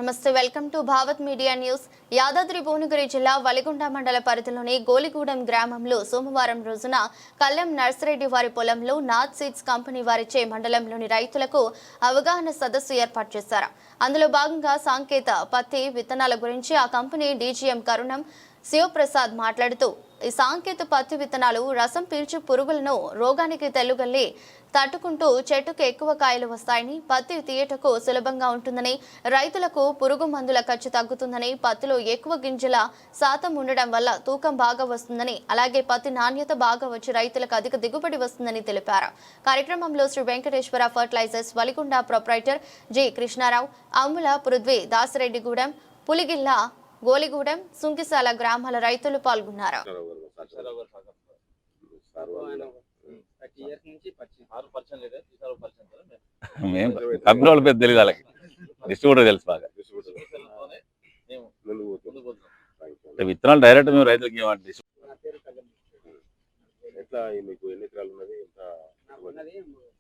నమస్తే, welcome to Bhavat media news. Yadadri Bhuvanagiri జిల్లా వలిగొండ మండల పరిధిలోని గోలిగూడెం గ్రామంలో సోమవారం రోజున కళ్యాణ్ నర్సిరెడ్డి వారి పొలంలో నాథ్ సీడ్స్ కంపెనీ వారిచే మండలంలోని రైతులకు అవగాహన సదస్సు ఏర్పాటు చేశారు. అందులో భాగంగా సాంకేత పత్తి విత్తనాల గురించి ఆ కంపెనీ డీజీఎం కరుణం శివప్రసాద్ మాట్లాడుతూ, ఈ సాంకేత పత్తి విత్తనాలు రసం పీల్చు పురుగులను రోగానికి తెల్లుగల్లి తట్టుకుంటూ చెట్టుకు ఎక్కువ కాయలు వస్తాయని, పత్తి తీయటకు సులభంగా ఉంటుందని, రైతులకు పురుగు మందుల ఖర్చు తగ్గుతుందని, పత్తిలో ఎక్కువ గింజల శాతం ఉండడం వల్ల తూకం బాగా వస్తుందని, అలాగే పత్తి నాణ్యత బాగా వచ్చి రైతులకు అధిక దిగుబడి వస్తుందని తెలిపారు. కార్యక్రమంలో Shri Venkateswara Fertilizers Valigonda proprietor G Krishna Rao, Ammula Prithvi, దాసిరెడ్డిగూడెం, Puligilla, గోలిగూడెం, Sunkishala గ్రామాల రైతులు పాల్గొన్నారు. కంపెనీ పెద్ద తెలియదు, వాళ్ళకి డిస్ట్రిబ్యూటర్ తెలుసు బాగా. విత్తనాలు డైరెక్ట్ మేము రైతులకి ఇవ్వండి. ఎట్లా మీకు ఎన్ని ఎకరాలు ఉన్నది? ఎంత ఉన్నది?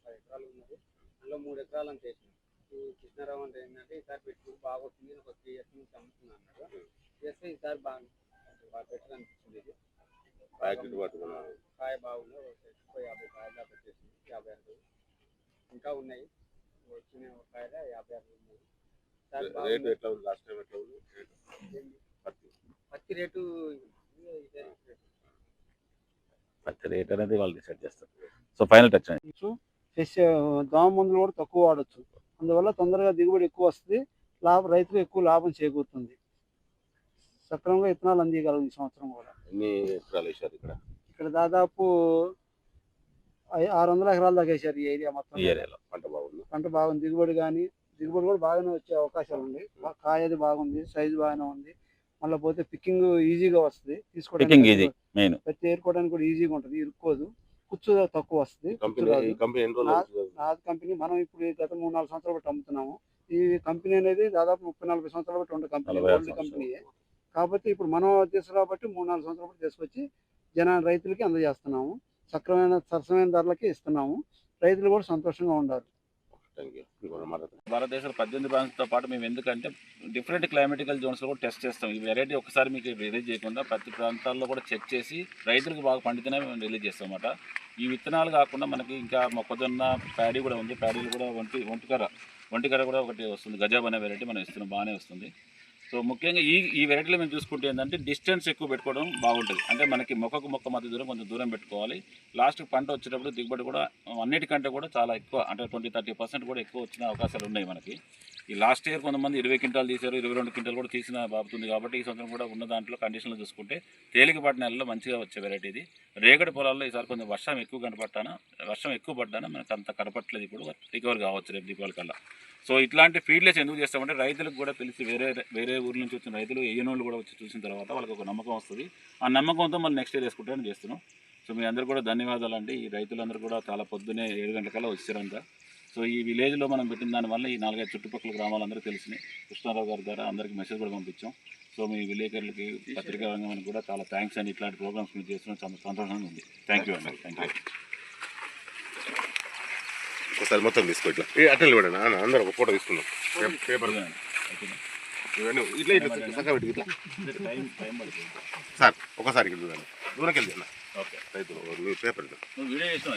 10 ఎకరాలు ఉన్నది. అందులో 3 ఎకరాలు అంతే. ఈ కృష్ణారావు అంటే ఏంటంటే ఈసారి పెట్టుకుని బాగా వచ్చింది, ఒక 3 ఇయర్స్ నుంచి అమ్ముతున్నా అన్నాడు. చేస్తే ఈసారి బాగా పెట్టడం అనిపించింది. ఇది కాయ బాగుంది, 50 కాయలు దాకా వచ్చేసింది. 56 ఇంకా ఉన్నాయి, వచ్చిన కాయలు 56 ఉన్నాయి. రేటు ఎట్లా ఉంది? లాస్ట్ టైం ఎట్లా ఉంది పత్తి రేటు? పత్తి రేట్ అనేది వాళ్ళు డిసైడ్ చేస్తారు. సో ఫైనల్ టచ్ దోమ మందులు కూడా తక్కువ వాడచ్చు. అందువల్ల తొందరగా దిగుబడి ఎక్కువ వస్తుంది, రైతులు ఎక్కువ లాభం చేకూరుతుంది. సక్రమంగా విత్తనాలు అందియగలరు ఈ సంవత్సరం కూడా. ఎన్ని ఎకరాలు వేసారు ఇక్కడ దాదాపు 600 ఎకరాల దాకా వేసారు ఈ ఏరియా మొత్తం. పంట బాగుంది, పంట బాగుంది. దిగుబడి కూడా బాగానే వచ్చే అవకాశాలు ఉంది. కాయది బాగుంది, సైజు బాగానే ఉంది. మళ్ళీ పోతే పిక్కింగ్ ఈజీగా వస్తుంది, తీసుకోవడానికి ప్రతి ఏరుకోవడానికి కూడా ఈజీగా ఉంటుంది, ఇరుక్కోదు. కుచ్చు తక్కువ వస్తుంది. నాథ్ కంపెనీ మనం ఇప్పుడు గత 3-4 సంవత్సరాలు బట్టి అమ్ముతున్నాము. ఈ కంపెనీ అనేది దాదాపు 30-40 సంవత్సరాలు బట్టి ఉన్న కంపెనీ, ఓల్డ్ కంపెనీయే. కాబట్టి ఇప్పుడు మనం తీసుకురాబట్టి 3-4 సంవత్సరాలు బట్టి తీసుకొచ్చి రైతులకి అందజేస్తున్నాము. సరసమైన ధరలకి ఇస్తున్నాము. రైతులు కూడా సంతోషంగా ఉండాలి. భారతదేశంలో 18 బ్రాంచ్తో పాటు మేము ఎందుకంటే డిఫరెంట్ క్లైమేటికల్ జోన్స్లో కూడా టెస్ట్ చేస్తాం. ఈ వెరైటీ ఒకసారి మీకు రిలీజ్ చేయకుండా ప్రతి ప్రాంతాల్లో కూడా చెక్ చేసి రైతులకు బాగా పండితేనే మేము రిలీజ్ చేస్తాం అన్నమాట. ఈ విత్తనాలు కాకుండా మనకి ఇంకా మొక్కజొన్న, ప్యాడీ కూడా ఉంది. ప్యాడీలు కూడా ఒంటికర కూడా ఒకటి వస్తుంది. గజాబ్ అనే వెరైటీ మనం ఇస్తున్నాం, బాగానే వస్తుంది. సో ముఖ్యంగా ఈ వెరైటీలో మేము చూసుకుంటే ఏంటంటే డిస్టెన్స్ ఎక్కువ పెట్టుకోవడం బాగుంటుంది. అంటే మనకి మొక్క మధ్య దూరం కొంచెం దూరం పెట్టుకోవాలి. లాస్ట్ పంట వచ్చేటప్పుడు దిగుబడి కూడా అన్నిటికంటే కూడా చాలా ఎక్కువ, అంటే 20-30% కూడా ఎక్కువ వచ్చిన అవకాశాలు ఉన్నాయి మనకి. ఈ లాస్ట్ ఇయర్ కొంతమంది 20 క్వింటాలు తీశారు, 22 క్వింటాలు కూడా తీసిన బాగుతుంది. కాబట్టి ఈ సంవత్సరం కూడా ఉన్న దాంట్లో కండిషన్లో చూసుకుంటే తేలికపాటి నెలలో మంచిగా వచ్చే వెరైటీ ఇది. రేగడి పొలాల్లో ఈసారి కొంచెం వర్షం ఎక్కువ పడ్డానా మనకు అంత కనపట్లేదు. ఇప్పుడు రికవర్ కావచ్చు రేపు దీపావళి కల్లా. సో ఇట్లాంటి ఫీల్డ్లెస్ ఎందుకు చేస్తామంటే రైతులకు కూడా తెలిసి వేరే ఊరి నుంచి వచ్చిన రైతులు ఏయనోళ్ళు కూడా వచ్చి చూసిన తర్వాత వాళ్ళకి ఒక నమ్మకం వస్తుంది. ఆ నమ్మకంతో మనం నెక్స్ట్ ఇయర్ వేసుకుంటామని చేస్తున్నాం. సో మీ అందరూ కూడా ధన్యవాదాలు అండి. ఈ రైతులందరూ కూడా చాలా పొద్దున్నే 7 గంటలకల్లా వచ్చారంతా. సో ఈ విలేజ్లో మనం పెట్టిన దానివల్ల ఈ 4-5 చుట్టుపక్కల గ్రామాలందరూ తెలిసినాయి. కృష్ణారావు గారి ద్వారా అందరికీ మెసేజ్ కూడా పంపించాం. సో మీ విలేకరులకి, పత్రికా రంగానికి కూడా చాలా థ్యాంక్స్ అండి. ఇట్లాంటి ప్రోగ్రామ్స్ మీరు చేస్తున్నాం, చాలా సంతోషంగా ఉంది. థ్యాంక్ యూ అండి. Thank you. ఒకసారి మొత్తం తీసుకో, ఇట్లా అట్లా ఇవ్వండి. అందరూ ఒక ఫోటో తీసుకున్నాం. పేపర్ ఇట్లా సార్ ఒకసారి ఇక్కడ చూడండి, దూరంకి వెళ్తున్నా. ఓకే రైతులు మీ పేపర్ వీడియో చేసినా